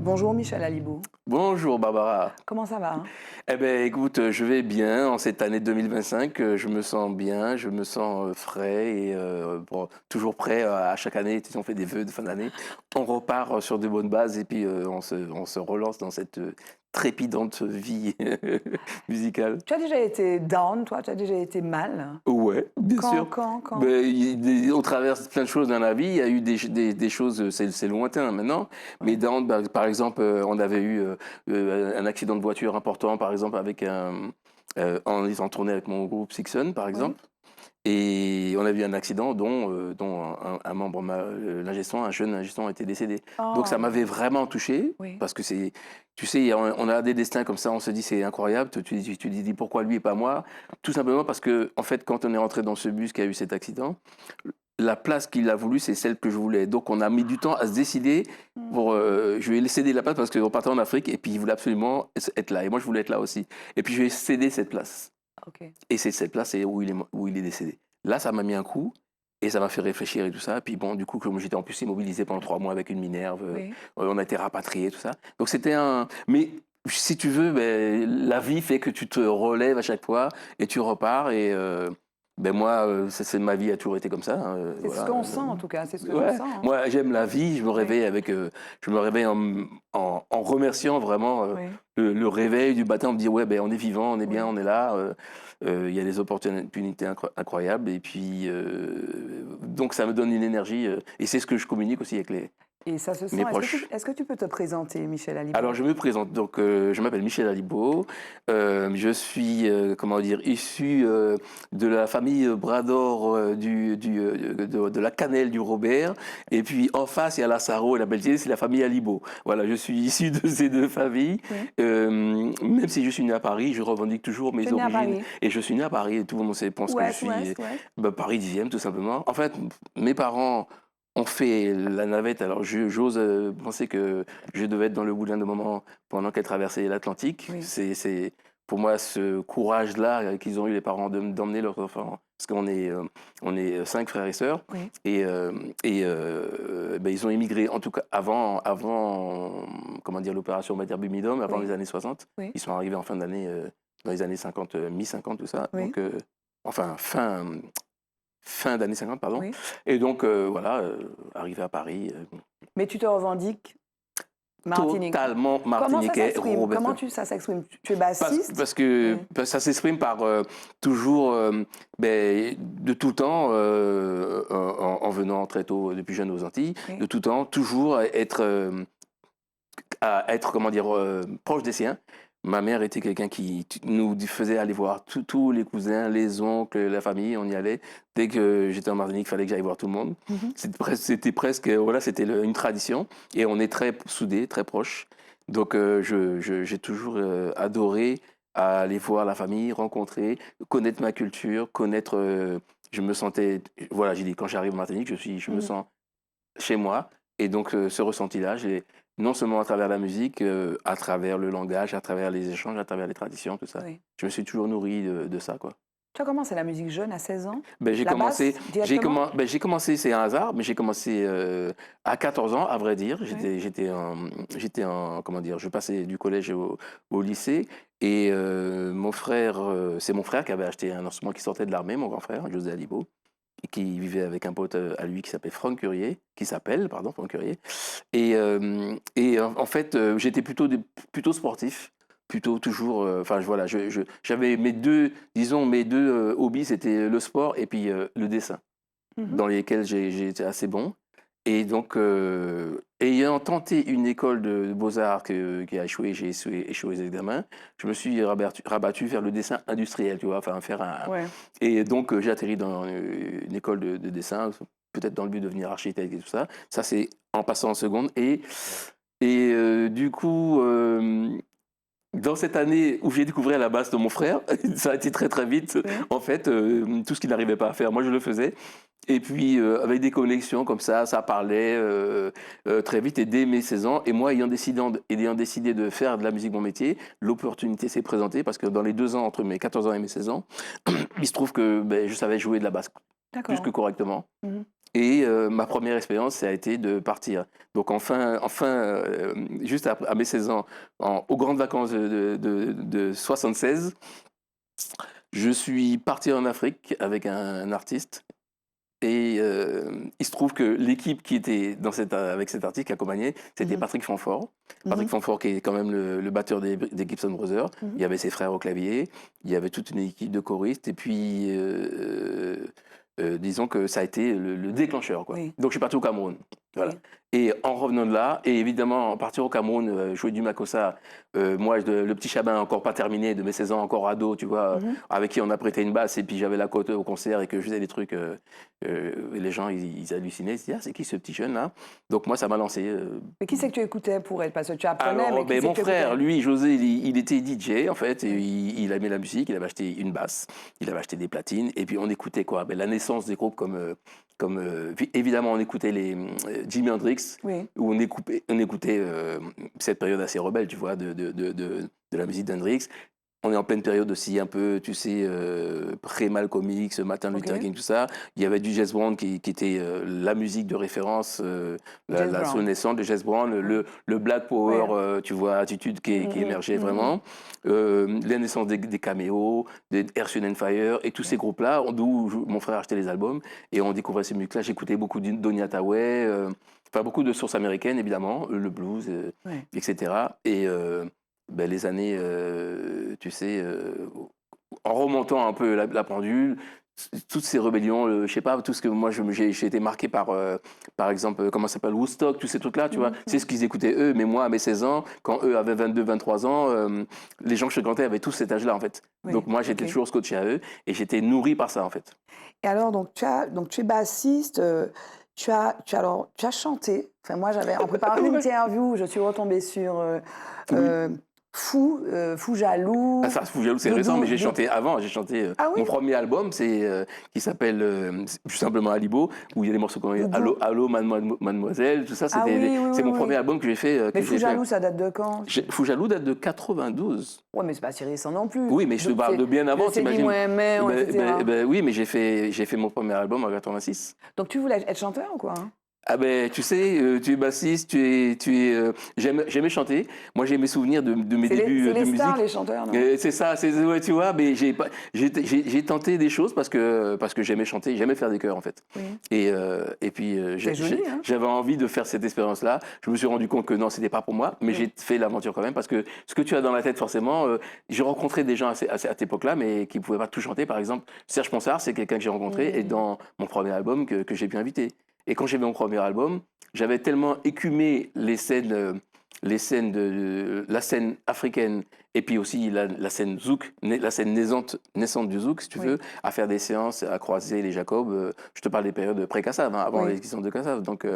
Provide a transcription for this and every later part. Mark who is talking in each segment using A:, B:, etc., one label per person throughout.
A: Bonjour Michel Alibou.
B: Bonjour Barbara.
A: Comment ça va, hein?
B: Eh ben écoute, je vais bien en cette année 2025, je me sens bien, je me sens frais et bon, toujours prêt à chaque année, si on fait des vœux de fin d'année, on repart sur de bonnes bases et puis on se relance dans cette trépidante vie musicale.
A: Tu as déjà été down, toi? Tu as déjà été mal?
B: Ouais, bien
A: Quand,
B: sûr.
A: quand, quand?
B: Ben, on traverse plein de choses dans la vie. Il y a eu des choses, c'est lointain maintenant. Mais
A: Ouais.
B: par exemple, on avait eu un accident de voiture important, par exemple, en étant tourné avec mon groupe Sixon, par
A: Oui.
B: exemple. Et on a eu un accident dont un membre, l'ingé son, un jeune ingé son, était décédé. Donc ça
A: Oh,
B: m'avait vraiment touché,
A: oui.
B: parce que tu sais, on a des destins comme ça, on se dit c'est incroyable, tu dis pourquoi lui et pas moi. Tout simplement parce que, en fait, quand on est rentré dans ce bus qui a eu cet accident, la place qu'il a voulu, c'est celle que je voulais. Donc on a mis du temps à se décider pour,
A: Hmm.
B: je lui ai cédé la place parce qu'on partait en Afrique et puis il voulait absolument être là. Et moi je voulais être là aussi. Et puis je lui ai cédé cette place.
A: Ok.
B: Et c'est cette place où il est décédé. Là, ça m'a mis un coup et ça m'a fait réfléchir et tout ça. Puis bon, du coup, comme j'étais en plus immobilisé pendant 3 mois avec une minerve,
A: Oui.
B: on a été rapatriés, tout ça. Donc c'était un... Mais si tu veux, ben, la vie fait que tu te relèves à chaque fois et tu repars. Et ben moi, ma vie a toujours été comme ça, hein,
A: C'est ce
B: voilà.
A: qu'on sent en tout cas, c'est ce que je
B: Ouais,
A: sens, hein.
B: moi j'aime la vie,
A: Oui.
B: je me réveille en remerciant vraiment
A: Oui.
B: le réveil du matin, on me dit ouais ben on est vivant, on est bien,
A: Oui.
B: on est là, il y a des opportunités incroyables et puis donc ça me donne une énergie et c'est ce que je communique aussi avec
A: Et ça se sent.
B: mes
A: Est-ce
B: proches.
A: est-ce que tu peux te présenter, Michel
B: Alors,
A: Alibou?
B: je me présente. Donc, je m'appelle Michel Alibo. Je suis, comment dire, issu de la famille Brador de la Cannelle du Robert. Et puis, en face, il y a la Sarro et la Pelletier, c'est la famille Alibo. Voilà, je suis issu de ces deux familles.
A: Oui.
B: Même si je suis né à Paris, je revendique toujours
A: Tu es
B: mes
A: né à
B: origines.
A: Paris?
B: Et je suis né à Paris et tout le monde pense que je
A: Ouest,
B: suis
A: ouest, ouest.
B: Paris 10e, tout simplement. En fait, mes parents ont fait la navette. Alors, j'ose penser que je devais être dans le boulin de maman pendant qu'elle traversait l'Atlantique.
A: Oui.
B: C'est pour moi ce courage-là qu'ils ont eu les parents d'emmener leurs enfants, parce on est 5 frères et sœurs,
A: Oui.
B: et, ben, ils ont émigré en tout cas avant comment dire l'opération Mater-Bumidum, avant
A: Oui.
B: les années 60.
A: Oui.
B: Ils sont arrivés en fin d'année, dans les années 50, mi-50 tout ça.
A: Oui.
B: Donc enfin fin d'année 50 pardon.
A: Oui.
B: Et donc voilà, arrivé à Paris.
A: Mais tu te revendiques Martinique.
B: Totalement
A: Comment ça
B: martiniquais,
A: s'exprime?
B: Robert.
A: Ça s'exprime? Tu es
B: Parce,
A: bassiste?
B: parce que
A: Oui.
B: parce que ça s'exprime par toujours, ben, de tout temps, en venant très tôt, depuis jeune aux Antilles, de
A: Oui.
B: tout temps, toujours à être, comment dire, proche des siens. Ma mère était quelqu'un qui nous faisait aller voir tous les cousins, les oncles, la famille, on y allait. Dès que j'étais en Martinique, il fallait que j'aille voir tout le monde.
A: Mhm.
B: C'était presque, voilà, c'était une tradition. Et on est très soudés, très proches. Donc j'ai toujours adoré aller voir la famille, rencontrer, connaître ma culture, connaître... je me sentais... Voilà, j'ai dit, quand j'arrive en Martinique, je me
A: Mhm.
B: sens chez moi. Et donc, ce ressenti-là, non seulement à travers la musique, à travers le langage, à travers les échanges, à travers les traditions, tout ça.
A: Oui.
B: Je me suis toujours nourri de ça, quoi.
A: Tu as commencé la musique jeune à 16 ans?
B: Ben,
A: La basse, directement?
B: j'ai commencé, c'est un hasard, mais j'ai commencé à 14 ans, à vrai dire.
A: Oui.
B: Comment dire, je passais du collège au lycée. Et c'est mon frère qui avait acheté un instrument qui sortait de l'armée, mon grand frère, José Alibo, et qui vivait avec un pote à lui qui s'appelle Franck Curier, Franck Curier. Et en fait, j'étais plutôt sportif, plutôt toujours. Enfin, voilà, j'avais mes deux hobbies, c'était le sport et puis le dessin,
A: Mhm.
B: dans lesquels j'ai été assez bon. Et donc, ayant tenté une école de beaux-arts qui a échoué, j'ai échoué aux examens, je me suis rabattu vers le dessin industriel, tu vois, enfin, faire un.
A: Ouais.
B: Et donc, j'ai atterri dans une école de dessin, peut-être dans le but de devenir architecte et tout ça. Ça, c'est en passant en seconde. Et du coup, dans cette année où j'ai découvert la basse de mon frère, ça a été très très vite.
A: Oui.
B: En fait, tout ce qu'il n'arrivait pas à faire, moi je le faisais. Et puis avec des connexions comme ça parlait très vite. Et dès mes 16 ans, et moi ayant décidé de faire de la musique mon métier, l'opportunité s'est présentée parce que dans les 2 ans entre mes 14 ans et mes 16 ans, il se trouve que ben, je savais jouer de la basse plus que
A: D'accord.
B: correctement.
A: Mhm.
B: Et ma première expérience, ça a été de partir. Donc juste à mes 16 ans, aux grandes vacances de 76, je suis parti en Afrique avec un artiste. Et il se trouve que l'équipe qui était avec cet artiste qui accompagnait, c'était Patrick Fanfort. Patrick Fanfort qui est quand même le batteur des Gibson Brothers. Il y avait ses frères au clavier, il y avait toute une équipe de choristes. Et puis, disons que ça a été le déclencheur, quoi.
A: Oui.
B: Donc je suis parti au Cameroun. Voilà.
A: Oui.
B: Et en revenant de là, et évidemment, partir au Cameroun, jouer du makossa, moi, le petit Chabin, encore pas terminé, de mes 16 ans, encore ado, tu vois, avec qui on a prêté une basse, et puis j'avais la côte au concert, et que je faisais des trucs, et les gens, ils hallucinaient, ils se disaient, ah, c'est qui ce petit jeune-là? Donc moi, ça m'a lancé.
A: Mais qui c'est que tu écoutais pour être? Parce que tu apprenais,
B: Alors,
A: mais qui c'est
B: mon
A: que tu
B: frère,
A: écoutais?
B: lui, José, il était DJ, en fait, et il aimait la musique, il avait acheté une basse, il avait acheté des platines, et puis on écoutait quoi? La naissance des groupes comme évidemment, on écoutait les Jimi Hendrix,
A: Oui.
B: où on écoutait cette période assez rebelle, tu vois, de la musique d'Hendrix. On est en pleine période aussi un peu, tu sais, pré-Malcolm X, Martin Luther King, tout ça. Il y avait du Jazz Brown qui était la musique de référence, la naissance de Jazz Brown, le Black Power, tu vois, attitude qui émergeait vraiment. La naissance des caméos, des Earth, Wind & Fire, et tous ces groupes-là, d'où mon frère achetait les albums, et on découvrait ces musiques-là. J'écoutais beaucoup de Donny Hathaway, enfin beaucoup de sources américaines, évidemment, le blues, etc. Et les années, tu sais, en remontant un peu la pendule, toutes ces rébellions, je sais pas, tout ce que moi j'ai été marqué par exemple, comment ça s'appelle, Woodstock, tous ces trucs-là, tu vois, c'est ce qu'ils écoutaient eux, mais moi à mes 16 ans, quand eux avaient 22, 23 ans, les gens que je fréquentais avaient tous cet âge-là en fait.
A: Oui,
B: donc moi j'étais toujours scotché à eux et j'étais nourri par ça en fait.
A: Et alors, donc tu es bassiste, tu as chanté. Enfin, moi, en préparant une interview, je suis retombée sur Fou jaloux.
B: Ah, ça, Fou jaloux, c'est récent, mais j'ai chanté avant. J'ai chanté mon premier album, qui s'appelle tout simplement Alibo, où il y a des morceaux comme Allô, Allô, Mademoiselle, tout ça. C'est mon premier album que j'ai fait.
A: Mais Fou jaloux, ça date de quand?
B: Fou jaloux date de 92.
A: Ouais, mais c'est pas si récent non plus.
B: Oui, mais je te parle de bien avant, t'imagines. Oui, mais j'ai fait mon premier album en 86.
A: Donc tu voulais être chanteur ou quoi?
B: Ah ben, tu sais, tu es bassiste, j'aimais chanter. Moi, j'ai mes souvenirs de mes débuts de musique.
A: C'est les stars, les chanteurs, non?
B: C'est ça, ouais, tu vois, mais j'ai tenté des choses parce que j'aimais chanter, j'aimais faire des chœurs, en fait.
A: Oui.
B: Et puis, j'avais envie de faire cette expérience-là. Je me suis rendu compte que non, c'était pas pour moi, mais j'ai fait l'aventure quand même parce que ce que tu as dans la tête, forcément, j'ai rencontré des gens à cette époque-là, mais qui pouvaient pas tout chanter. Par exemple, Serge Ponsard, c'est quelqu'un que j'ai rencontré et dans mon premier album que j'ai pu inviter. Et quand j'ai fait mon premier album, j'avais tellement écumé les scènes de la scène africaine et puis aussi la scène zouk, la scène naissante du zouk, si tu veux, à faire des séances, à croiser les Jacobs. Je te parle des périodes pré-Kassav, avant l'existence de Kassav. Donc,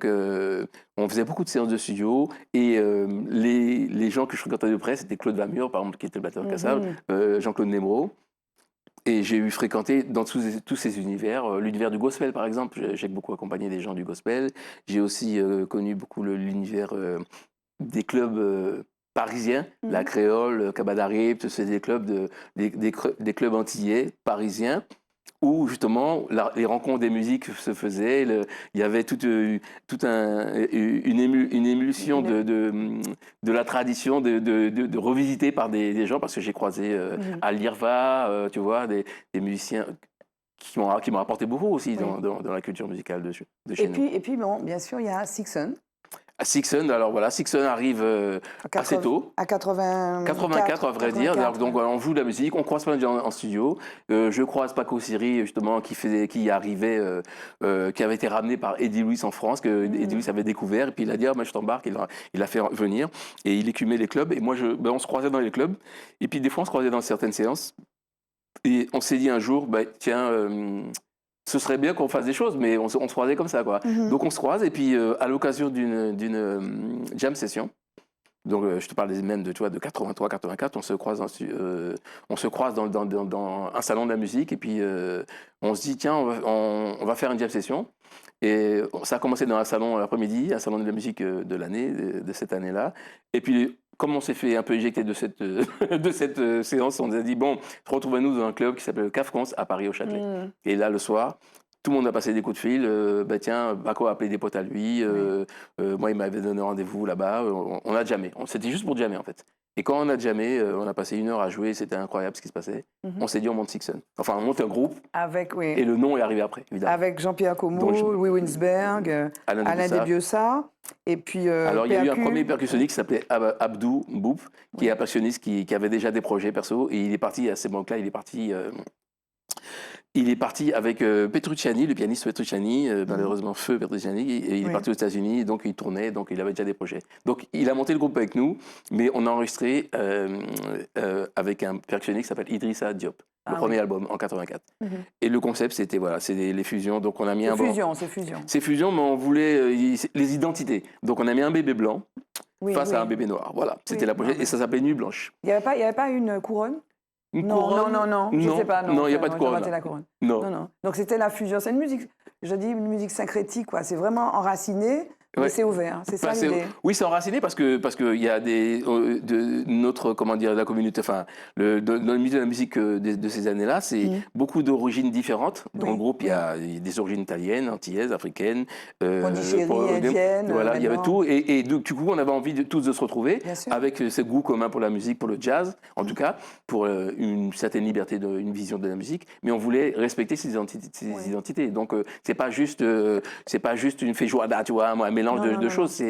B: on faisait beaucoup de séances de studio et les gens que je fréquentais de près, c'était Claude Vamur, par exemple, qui était le batteur de Kassav, Jean-Claude Némro. Et j'ai fréquenté dans tous ces univers, l'univers du gospel par exemple, j'ai beaucoup accompagné des gens du gospel, j'ai aussi connu beaucoup l'univers des clubs parisiens, la Créole, Cabadarib, c'est des clubs, des clubs antillais parisiens, où justement les rencontres des musiques se faisaient, il y avait toute une émulsion de la tradition de revisiter par des gens, parce que j'ai croisé à l'Irva, tu vois, des musiciens qui m'ont apporté beaucoup aussi dans la culture musicale de chez nous.
A: Et puis bon, bien sûr, il y a Sixon.
B: Sixon, alors voilà, Sixon arrive assez tôt.
A: À
B: 84 à vrai dire. Donc voilà, on joue de la musique, on croise plein de gens en studio. Je croise Paco Siri justement qui arrivait, qui avait été ramené par Eddie Louis en France, que Eddie Louis avait découvert et puis il a dit ah, je t'embarque, il l'a fait venir et il écumait les clubs et moi on se croisait dans les clubs et puis des fois on se croisait dans certaines séances et on s'est dit un jour tiens. Ce serait bien qu'on fasse des choses, mais on se croisait comme ça, quoi. Donc on se croise, et puis à l'occasion d'une jam session, donc je te parle même de 83, 84, on se croise dans un salon de la musique, et puis on se dit, tiens, on va faire une jam session. Et ça a commencé dans un salon l'après-midi, un salon de la musique de l'année, de cette année-là. Et puis, comme on s'est fait un peu éjecter de cette séance, on nous a dit, bon, retrouvez-nous dans un club qui s'appelle le CAF France à Paris, au Châtelet. Et là, le soir, tout le monde a passé des coups de fil. Bah tiens, Paco a appelé des potes à lui. Moi, il m'avait donné rendez-vous là-bas. On a jamais. C'était juste pour jammer, en fait. Et quand on a jammé, on a passé 1 heure à jouer. C'était incroyable ce qui se passait. On s'est dit, on monte Sixon. Enfin, on monte un groupe.
A: Avec, oui.
B: Et le nom est arrivé après, évidemment.
A: Avec Jean-Pierre Como,
B: Donc,
A: Louis Winsberg, Alain Desbiosat, et puis
B: alors, il y a eu un
A: percu.
B: premier percussionniste qui s'appelait Abdou Mboup, qui est un percussionniste qui avait déjà des projets perso. Et il est parti à ces moments-là, il est parti avec Petrucciani, le pianiste Petrucciani, malheureusement feu Petrucciani, et il est parti aux États-Unis, donc il tournait, donc il avait déjà des projets. Donc il a monté le groupe avec nous, mais on a enregistré avec un percussionniste qui s'appelle Idrissa Diop, le premier album en 84. Et le concept, c'était voilà, c'est les fusions. Donc on a mis
A: C'est fusion.
B: C'est fusion, mais on voulait les identités. Donc on a mis un bébé blanc face à un bébé noir. Voilà, c'était la projet, et ça s'appelait Nuit Blanche.
A: Il n'y avait pas une couronne?
B: Non,
A: je ne sais pas.
B: Non, il n'y a pas de couronne.
A: La couronne.
B: Non.
A: Donc c'était la fusion. C'est une musique, je dis une musique syncrétique, quoi. C'est vraiment enraciné, mais c'est ouvert. C'est ça l'idée.
B: Oui, c'est enraciné parce que il y a de notre de la communauté, enfin dans le milieu de la musique de ces années-là, c'est beaucoup d'origines différentes. Dans le groupe, il y a des origines italiennes, antillaises, africaines,
A: indiennes.
B: Voilà, il y avait tout. Et du coup, on avait envie tous de se retrouver avec ce goût commun pour la musique, pour le jazz, en tout cas, pour une certaine liberté, une vision de la musique. Mais on voulait respecter ces identités. Donc c'est pas juste une feijoada, tu vois, un mélange de choses.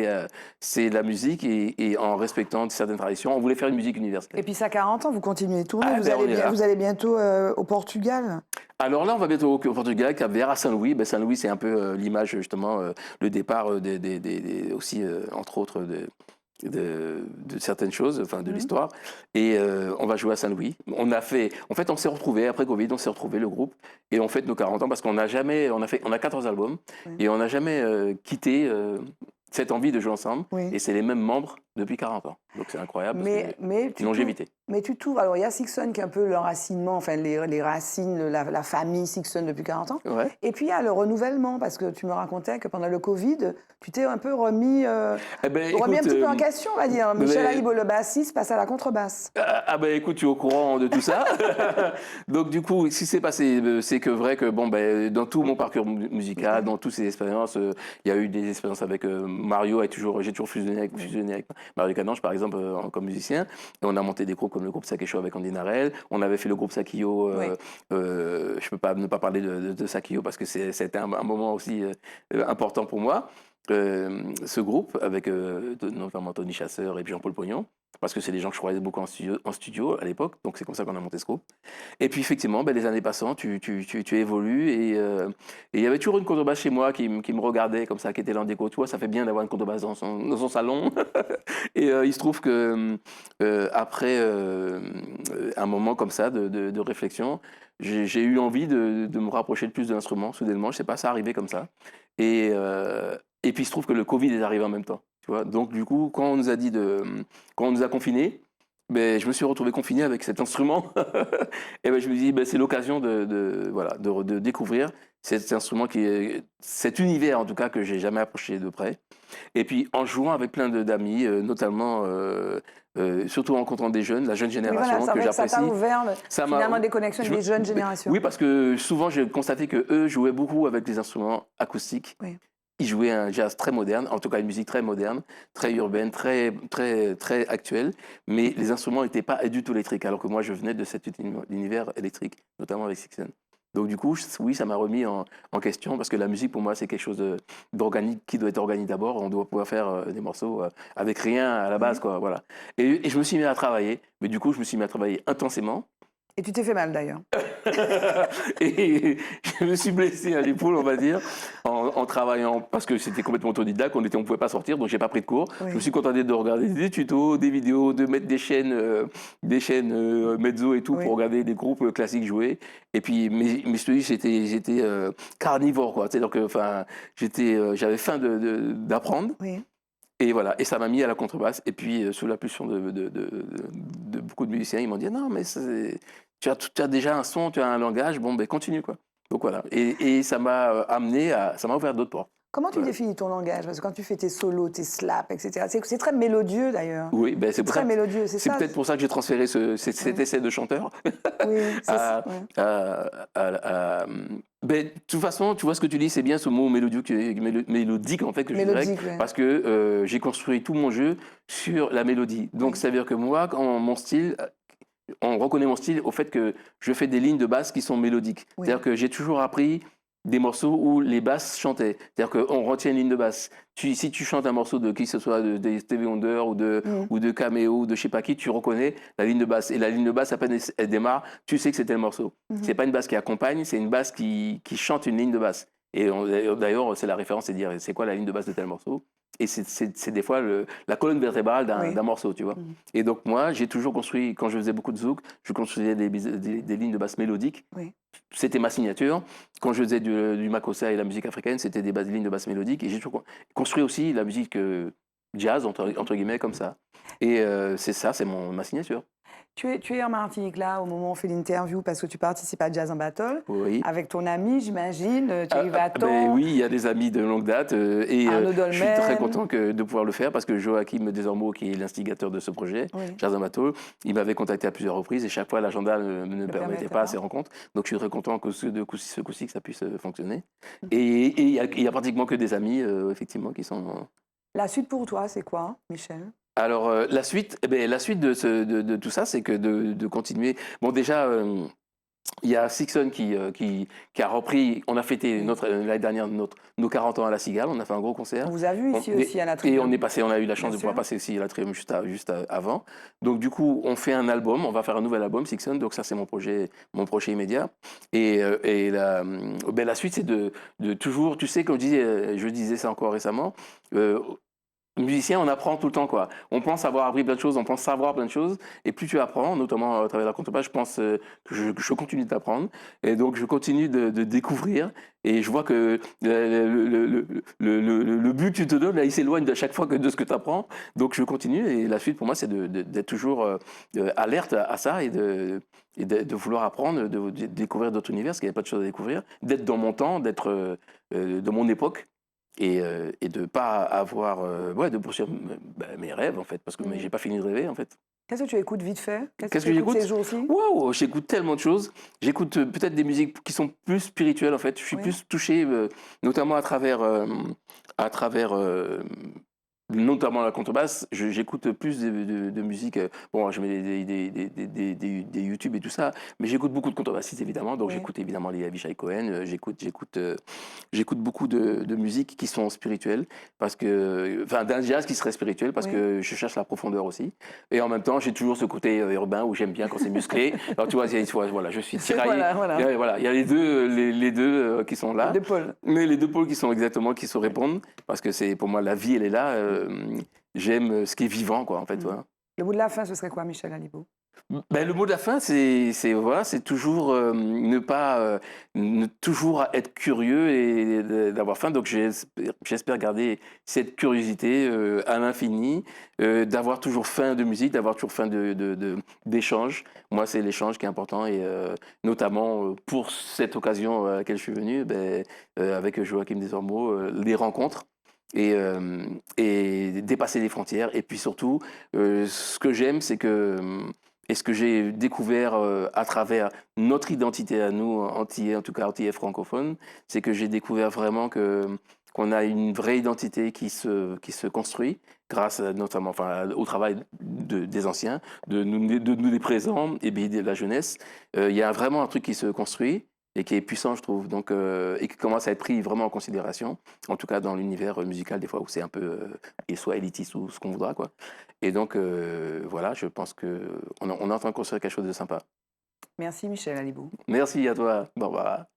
B: C'est la musique et en respectant certaines traditions. On voulait faire une musique universelle.
A: Et puis ça 40 ans, vous continuez de tourner. Vous allez bientôt au Portugal.
B: Alors là, on va bientôt au Portugal, Cap-Vert, à Saint-Louis. Saint-Louis, c'est un peu l'image, justement, le départ aussi, entre autres, de certaines choses, enfin de l'histoire. Et on va jouer à Saint-Louis. On s'est retrouvés, après Covid, on s'est retrouvés, le groupe, et on fête nos 40 ans parce qu'on a 14 albums, et on n'a jamais quitté cette envie de jouer ensemble. Et c'est les mêmes membres depuis 40 ans. Donc c'est incroyable,
A: mais
B: longévité.
A: Mais tu t'ouvres. Alors il y a Sixon qui est un peu l'enracinement, enfin les racines, la famille Sixon depuis 40 ans. Et puis il y a le renouvellement, parce que tu me racontais que pendant le Covid, tu t'es un peu remis un petit peu en question, on va dire. Michel Aïbo, le bassiste, passe à la contrebasse.
B: Écoute, tu es au courant de tout ça. Donc du coup, ce qui s'est passé, c'est que vrai que dans tout mon parcours musical, dans toutes ces expériences, il y a eu des expériences avec Mario, j'ai toujours fusionné avec Mario Canange, par exemple, comme musicien. Et on a monté des groupes comme le groupe Sakesho avec Andy Narel. On avait fait le groupe Sakio. Je ne peux pas ne pas parler de Sakio parce que c'était un moment aussi important pour moi. Ce groupe avec notamment Tony Chasseur et Jean-Paul Pognon, parce que c'est des gens que je croisais beaucoup en studio à l'époque, donc c'est comme ça qu'on a monté ce groupe. Et puis effectivement, les années passant, tu évolues et il y avait toujours une contrebasse chez moi qui me regardait comme ça, qui était là en déco. Tu vois, ça fait bien d'avoir une contrebasse dans son salon. Et il se trouve que après un moment comme ça de réflexion, j'ai eu envie de me rapprocher le plus de l'instrument, soudainement. Je sais pas, ça arrivait comme ça. Et puis il se trouve que le Covid est arrivé en même temps. Tu vois, donc du coup, quand on nous a confinés, je me suis retrouvé confiné avec cet instrument. Et je me dis, c'est l'occasion de découvrir cet instrument cet univers en tout cas que j'ai jamais approché de près. Et puis en jouant avec plein d'amis, notamment, surtout en rencontrant des jeunes, la jeune génération que j'apprécie.
A: Ça t'a ouvert finalement des connexions avec les jeunes générations.
B: Oui, parce que souvent j'ai constaté qu'eux jouaient beaucoup avec des instruments acoustiques. Ils jouaient un jazz très moderne, en tout cas une musique très moderne, très urbaine, très, très, très actuelle, mais les instruments n'étaient pas du tout électriques, alors que moi je venais de cet univers électrique, notamment avec Sixon. Donc du coup, oui, ça m'a remis en question, parce que la musique pour moi c'est quelque chose d'organique, qui doit être organique d'abord, on doit pouvoir faire des morceaux avec rien à la base, quoi, voilà. Et je me suis mis à travailler, mais du coup je me suis mis à travailler intensément.
A: Et tu t'es fait mal d'ailleurs.
B: Et je me suis blessé à l'épaule, on va dire, en travaillant, parce que c'était complètement autodidacte, on ne pouvait pas sortir, donc je n'ai pas pris de cours. Je me suis contenté de regarder des tutos, des vidéos, de mettre des chaînes mezzo et tout pour regarder des groupes classiques jouer. Et puis, mais je te dis, j'étais carnivore, quoi. C'est-à-dire que, j'avais faim d'apprendre. Et voilà, et ça m'a mis à la contrebasse. Et puis, sous la pulsion de beaucoup de musiciens, ils m'ont dit non, mais tu as déjà un son, tu as un langage, continue, quoi. Donc voilà. Et ça m'a ouvert d'autres portes.
A: Comment tu
B: Voilà.
A: définis ton langage? Parce que quand tu fais tes solos, tes slaps, etc., c'est très mélodieux d'ailleurs.
B: Oui, ben,
A: C'est très mélodieux, c'est
B: c'est
A: ça?
B: peut-être pour ça que j'ai transféré cet
A: Oui,
B: essai de chanteur
A: oui,
B: à,
A: ouais.
B: ben, de toute façon, tu vois ce que tu dis, c'est bien ce mot mélodieux, mélodique en fait que je dirais,
A: Mélodique, oui.
B: parce que j'ai construit tout mon jeu sur la mélodie. Donc
A: Oui,
B: ça veut dire que moi, quand mon style, on reconnaît mon style au fait que je fais des lignes de basse qui sont mélodiques.
A: oui.
B: C'est-à-dire que j'ai toujours appris des morceaux où les basses chantaient. C'est-à-dire qu'on retient une ligne de basse. Si tu chantes un morceau de qui que ce soit, de Stevie Wonder
A: Mhm,
B: ou de Cameo ou de je sais pas qui, tu reconnais la ligne de basse. Et la ligne de basse, à peine elle démarre, tu sais que c'était le morceau.
A: mhm.
B: C'est pas une basse qui accompagne, c'est une basse qui chante une ligne de basse. D'ailleurs, c'est la référence, c'est dire c'est quoi la ligne de basse de tel morceau. Et c'est des fois la colonne vertébrale
A: Oui.
B: d'un morceau, tu vois.
A: Mhm.
B: Et donc moi, j'ai toujours construit, quand je faisais beaucoup de zouk, je construisais des lignes de basse mélodiques.
A: Oui.
B: C'était ma signature. Quand je faisais du makossa et la musique africaine, c'était des lignes de basse mélodiques. Et j'ai toujours construit aussi la musique jazz, entre guillemets, comme ça. Et c'est ça, c'est ma signature.
A: Tu es en Martinique là au moment où on fait l'interview parce que tu participes à Jazz en Battle
B: Oui.
A: avec ton ami, j'imagine, Thierry
B: Ben
A: Vaton,
B: oui, il y a des amis de longue date
A: Arnaud
B: je suis très
A: Dolmen.
B: content de pouvoir le faire parce que Joachim Desormeaux, qui est l'instigateur de ce projet,
A: Oui,
B: Jazz Amato, il m'avait contacté à plusieurs reprises et chaque fois l'agenda ne
A: ne
B: permettait
A: permettait
B: pas
A: pas.
B: ces rencontres. Donc je suis très content que ce coup-ci que ça puisse fonctionner.
A: Mhm.
B: Et il y a pratiquement que des amis effectivement qui sont.
A: La suite pour toi, c'est quoi, Michel?
B: Alors la suite de tout ça, c'est que de continuer. Bon déjà. Il y a Sixon qui a repris, on a fêté
A: Oui.
B: l'année dernière nos 40 ans à la Cigale, on a fait un gros concert.
A: On vous a vu ici aussi à
B: Et on
A: l'Atrium,
B: est passé, on a eu la chance
A: bien
B: de pouvoir
A: sûr.
B: passer aussi à l'Atrium juste avant. Donc du coup, on fait un album, on va faire un nouvel album, Sixon, donc ça c'est mon projet immédiat. La suite c'est de toujours, tu sais, comme je disais ça encore récemment, musicien, on apprend tout le temps, quoi. On pense avoir appris plein de choses, on pense savoir plein de choses, et plus tu apprends, notamment à travers la contrebasse, je pense que je continue d'apprendre, et donc je continue de découvrir, et je vois que le but que tu te donnes, là, il s'éloigne à chaque fois de ce que tu apprends, donc je continue, et la suite pour moi, c'est d'être toujours alerte à ça, de vouloir apprendre, de découvrir d'autres univers, parce qu'il n'y a pas de choses à découvrir, d'être dans mon temps, d'être de mon époque, et de ne pas avoir, de poursuivre mes rêves en fait, parce que
A: Mhm.
B: j'ai pas fini de rêver en fait.
A: Qu'est-ce que tu écoutes vite fait? Qu'est-ce que
B: Qu'est-ce
A: tu
B: que
A: écoutes ces
B: j'écoute?
A: jours-ci?
B: Waouh, j'écoute tellement de choses. J'écoute peut-être des musiques qui sont plus spirituelles en fait. Je suis
A: Oui.
B: plus touché, notamment à travers notamment la contrebasse, j'écoute plus de musique. Bon, je mets des YouTube et tout ça, mais j'écoute beaucoup de contrebassistes évidemment. Donc
A: Oui.
B: j'écoute évidemment les Avishai Cohen. J'écoute beaucoup de musiques qui sont spirituelles, parce que, enfin, d'un jazz qui serait spirituel, parce
A: Oui.
B: que je cherche la profondeur aussi. Et en même temps, j'ai toujours ce côté urbain où j'aime bien quand c'est musclé. Alors tu vois, voilà, je suis tiraillé.
A: Voilà, voilà.
B: Voilà, il y a les deux qui sont
A: Les
B: là.
A: deux pôles.
B: Mais les deux pôles qui se répondent, parce que c'est pour moi la vie, elle est là. J'aime ce qui est vivant, quoi, en fait.
A: Mhm.
B: Voilà.
A: Le bout de la fin, ce serait quoi, Michel Alibo?
B: Ben, le mot de la fin, voilà, c'est toujours ne toujours être curieux et d'avoir faim. Donc j'espère garder cette curiosité à l'infini, d'avoir toujours faim de musique, d'avoir toujours faim d'échange. Moi, c'est l'échange qui est important, et notamment pour cette occasion à laquelle je suis venu, avec Joachim Desormeaux, les rencontres. Et dépasser les frontières. Et puis surtout, ce que j'aime, c'est que et ce que j'ai découvert à travers notre identité à nous, antillais, en tout cas antillais francophones, c'est que j'ai découvert vraiment qu'on a une vraie identité qui se construit grâce notamment, enfin, au travail des anciens, de nous des présents et puis de la jeunesse. Il y a vraiment un truc qui se construit et qui est puissant, je trouve, donc, et qui commence à être pris vraiment en considération, en tout cas dans l'univers musical, des fois où c'est un peu soit élitiste ou ce qu'on voudra, quoi. Et donc, voilà, je pense qu'on est en train de construire quelque chose de sympa.
A: Merci, Michel Alibo.
B: Merci à toi, Barbara.